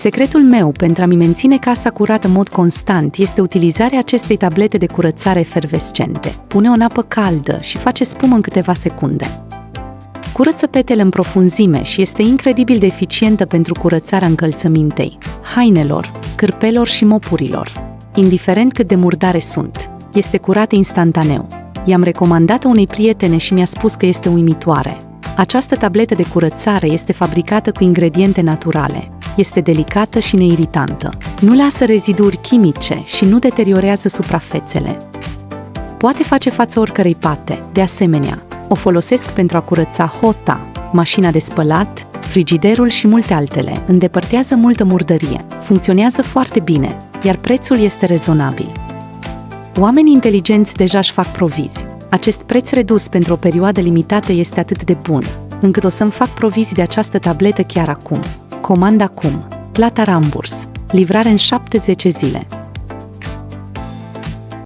Secretul meu pentru a-mi menține casa curată în mod constant este utilizarea acestei tablete de curățare efervescente. Pune-o în apă caldă și face spumă în câteva secunde. Curăță petele în profunzime și este incredibil de eficientă pentru curățarea încălțămintei, hainelor, cârpelor și mopurilor. Indiferent cât de murdare sunt, este curată instantaneu. I-am recomandat-o unei prietene și mi-a spus că este uimitoare. Această tabletă de curățare este fabricată cu ingrediente naturale. Este delicată și neiritantă. Nu lasă reziduri chimice și nu deteriorează suprafețele. Poate face față oricărei pate. De asemenea, o folosesc pentru a curăța hota, mașina de spălat, frigiderul și multe altele. Îndepărtează multă murdărie. Funcționează foarte bine, iar prețul este rezonabil. Oamenii inteligenți deja își fac provizii. Acest preț redus pentru o perioadă limitată este atât de bun, încât o să-mi fac provizii de această tabletă chiar acum. Comand acum. Plata ramburs. Livrare în 70 zile.